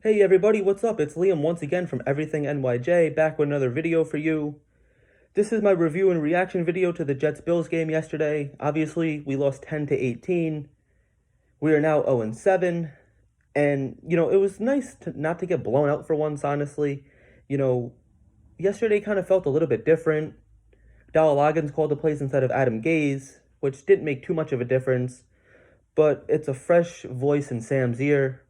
Hey everybody, what's up? It's Liam once again from Everything NYJ, back with another video for you. This is my review and reaction video to the Jets-Bills game yesterday. Obviously, we lost 10 to 18. We are now 0-7. And, it was nice not to get blown out for once, honestly. You know, Yesterday kind of felt a little bit different. Dowell Loggins called the plays instead of Adam Gase, which didn't make too much of a difference. But it's a fresh voice in Sam's ear.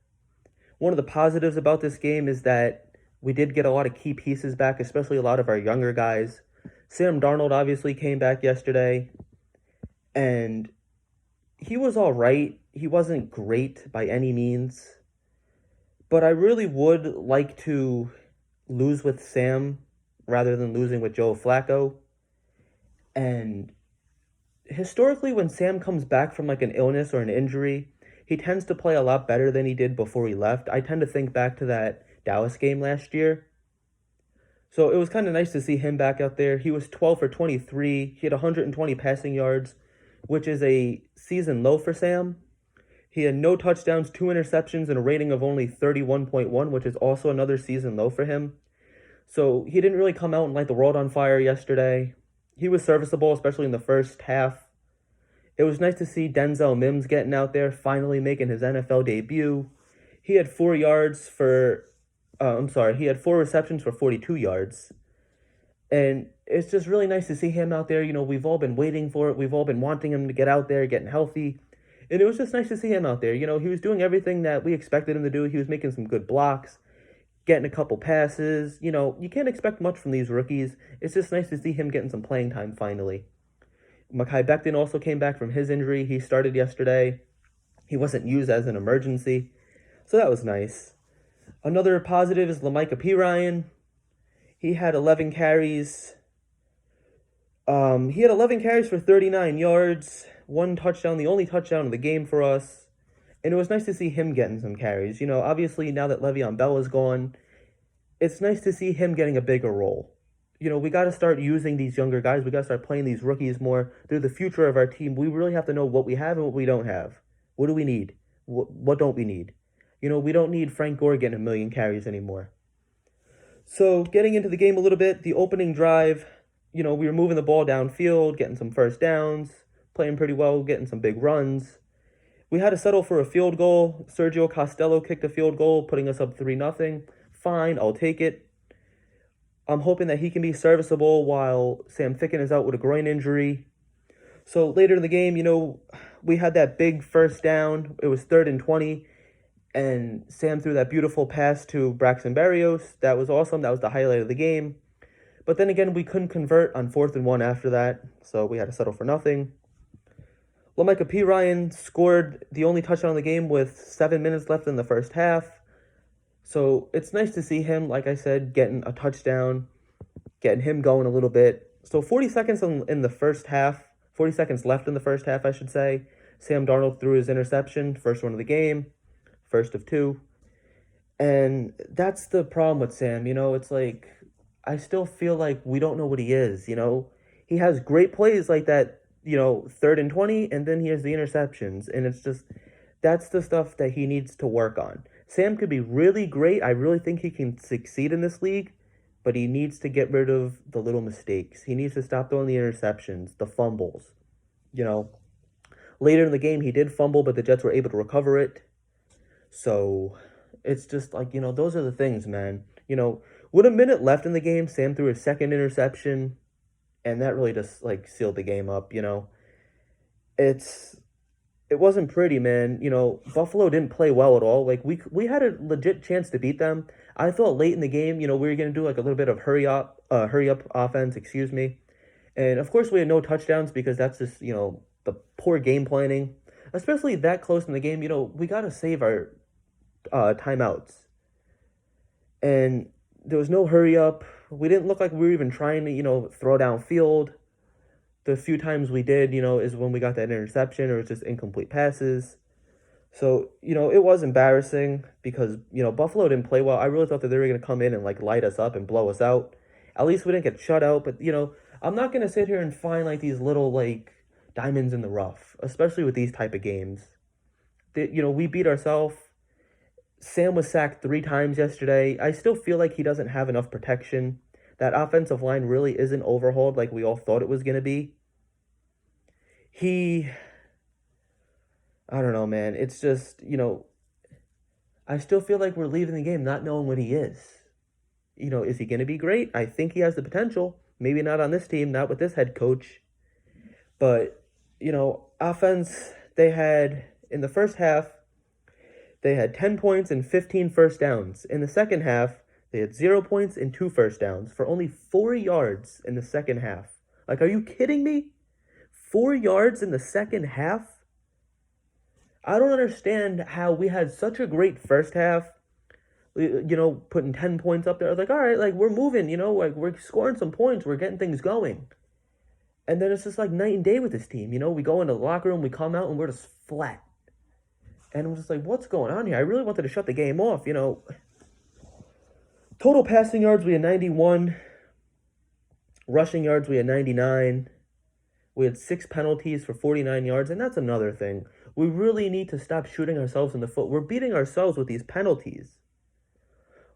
One of the positives about this game is that we did get a lot of key pieces back, especially a lot of our younger guys. Sam Darnold obviously came back yesterday, and he was all right. He wasn't great by any means, but I really would like to lose with Sam rather than losing with Joe Flacco. And historically, when Sam comes back from like an illness or an injury, he tends to play a lot better than he did before he left. I tend to think back to that Dallas game last year. So it was kind of nice to see him back out there. He was 12 for 23. He had 120 passing yards, which is a season low for Sam. He had no touchdowns, 2 interceptions, and a rating of only 31.1, which is also another season low for him. So he didn't really come out and light the world on fire yesterday. He was serviceable, especially in the first half. It was nice to see Denzel Mims getting out there, finally making his NFL debut. He had 4 yards for, he had 4 receptions for 42 yards. And it's just really nice to see him out there. We've all been waiting for it. We've all been wanting him to get out there, getting healthy. And it was just nice to see him out there. He was doing everything that we expected him to do. He was making some good blocks, getting a couple passes. You can't expect much from these rookies. It's just nice to see him getting some playing time finally. Mekhi Becton also came back from his injury. He started yesterday. He wasn't used as an emergency, so that was nice. Another positive is Lamicah Pirine. He had 11 carries. He had 11 carries for 39 yards, 1 touchdown, the only touchdown of the game for us. And it was nice to see him getting some carries. Obviously now that Le'Veon Bell is gone, it's nice to see him getting a bigger role. We got to start using these younger guys. We got to start playing these rookies more. They're the future of our team. We really have to know what we have and what we don't have. What do we need? What don't we need? We don't need Frank Gore getting 1,000,000 carries anymore. So getting into the game a little bit, the opening drive, we were moving the ball downfield, getting some first downs, playing pretty well, getting some big runs. We had to settle for a field goal. Sergio Costello kicked a field goal, putting us up 3-0. Fine, I'll take it. I'm hoping that he can be serviceable while Sam Ficken is out with a groin injury. So later in the game, we had that big first down. It was 3rd and 20, and Sam threw that beautiful pass to Braxton Berrios. That was awesome. That was the highlight of the game. But then again, we couldn't convert on 4th and 1 after that, so we had to settle for nothing. Lamicah Pirine scored the only touchdown of the game with 7 minutes left in the first half. So it's nice to see him, like I said, getting a touchdown, getting him going a little bit. So 40 seconds in the first half, 40 seconds left in the first half, I should say. Sam Darnold threw his interception, first one of the game, first of 2. And that's the problem with Sam. It's like, I still feel like we don't know what he is. He has great plays like that, 3rd and 20, and then he has the interceptions. And it's just, that's the stuff that he needs to work on. Sam could be really great. I really think he can succeed in this league, but he needs to get rid of the little mistakes. He needs to stop throwing the interceptions, the fumbles. Later in the game, he did fumble, but the Jets were able to recover it. So it's just like, those are the things, man. With a minute left in the game, Sam threw his second interception, and that really just, like, sealed the game up, It wasn't pretty, man. Buffalo didn't play well at all. Like, we had a legit chance to beat them. I thought late in the game, we were going to do, like, a little bit of hurry up offense, excuse me. And, of course, we had no touchdowns because that's just, the poor game planning. Especially that close in the game, we got to save our timeouts. And there was no hurry up. We didn't look like we were even trying to, throw downfield. The few times we did, is when we got that interception or it's just incomplete passes. So, it was embarrassing because, Buffalo didn't play well. I really thought that they were going to come in and, like, light us up and blow us out. At least we didn't get shut out. But, I'm not going to sit here and find, like, these little, like, diamonds in the rough, especially with these type of games. We beat ourselves. Sam was sacked 3 times yesterday. I still feel like he doesn't have enough protection. That offensive line really isn't overhauled like we all thought it was going to be. I don't know, man. It's just, I still feel like we're leaving the game not knowing what he is. Is he going to be great? I think he has the potential. Maybe not on this team, not with this head coach. But, offense, they had, in the first half, they had 10 points and 15 first downs. In the second half, they had 0 points and 2 first downs for only 4 yards in the second half. Like, are you kidding me? 4 yards in the second half? I don't understand how we had such a great first half, putting 10 points up there. I was like, all right, like, we're moving, like, we're scoring some points. We're getting things going. And then it's just like night and day with this team. We go into the locker room, we come out, and we're just flat. And I'm just like, what's going on here? I really wanted to shut the game off, Total passing yards, we had 91. Rushing yards, we had 99. We had 6 penalties for 49 yards, and that's another thing. We really need to stop shooting ourselves in the foot. We're beating ourselves with these penalties.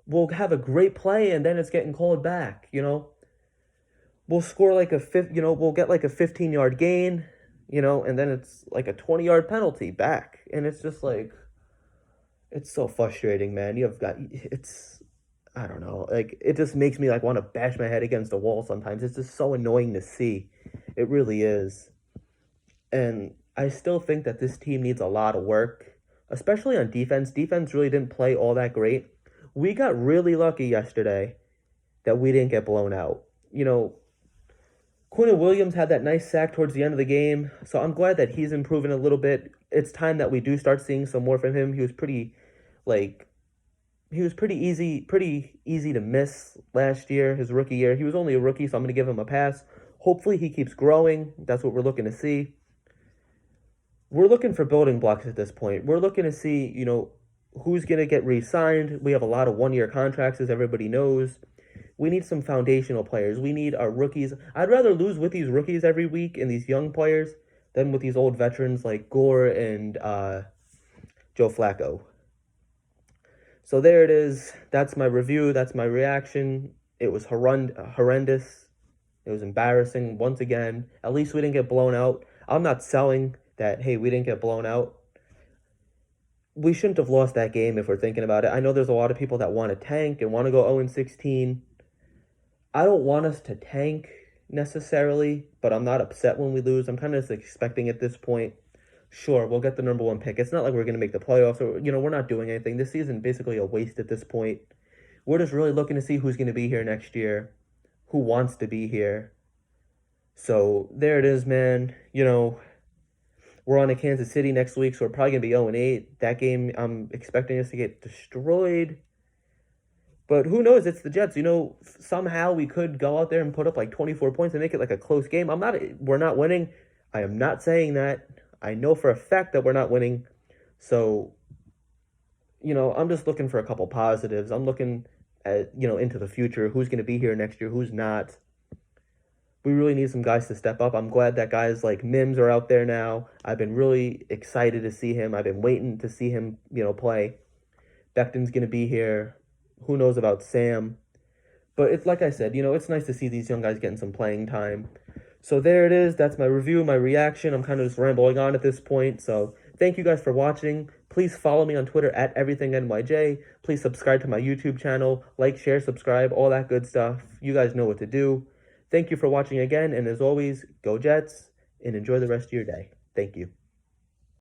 We'll have a great play, and then it's getting called back, We'll score like we'll get like a 15-yard gain, and then it's like a 20-yard penalty back. And it's just like, it's so frustrating, man. I don't know, like, it just makes me like want to bash my head against the wall sometimes. It's just so annoying to see. It really is. And I still think that this team needs a lot of work, especially on defense. Defense really didn't play all that great. We got really lucky yesterday that we didn't get blown out. Quinnen Williams had that nice sack towards the end of the game, so I'm glad that he's improving a little bit. It's time that we do start seeing some more from him. He was pretty easy to miss last year, his rookie year. He was only a rookie, so I'm going to give him a pass. Hopefully he keeps growing. That's what we're looking to see. We're looking for building blocks at this point. We're looking to see, who's going to get re-signed. We have a lot of one-year contracts, as everybody knows. We need some foundational players. We need our rookies. I'd rather lose with these rookies every week and these young players than with these old veterans like Gore and Joe Flacco. So there it is. That's my review. That's my reaction. It was horrendous. It was embarrassing once again. At least we didn't get blown out. I'm not selling that, hey, we didn't get blown out. We shouldn't have lost that game if we're thinking about it. I know there's a lot of people that want to tank and want to go 0-16. I don't want us to tank necessarily, but I'm not upset when we lose. I'm kind of just expecting at this point, sure, we'll get the number 1 pick. It's not like we're going to make the playoffs or, we're not doing anything. This season basically a waste at this point. We're just really looking to see who's going to be here next year, who wants to be here. So there it is, man. We're on to Kansas City next week, so we're probably going to be 0-8. That game, I'm expecting us to get destroyed. But who knows? It's the Jets. Somehow we could go out there and put up like 24 points and make it like a close game. We're not winning. I am not saying that. I know for a fact that we're not winning. So, I'm just looking for a couple positives. I'm looking at, into the future. Who's going to be here next year? Who's not? We really need some guys to step up. I'm glad that guys like Mims are out there now. I've been really excited to see him. I've been waiting to see him, play. Becton's going to be here. Who knows about Sam? But it's like I said, it's nice to see these young guys getting some playing time. So there it is. That's my review, my reaction. I'm kind of just rambling on at this point. So thank you guys for watching. Please follow me on Twitter at EverythingNYJ. Please subscribe to my YouTube channel. Like, share, subscribe, all that good stuff. You guys know what to do. Thank you for watching again. And as always, go Jets and enjoy the rest of your day. Thank you.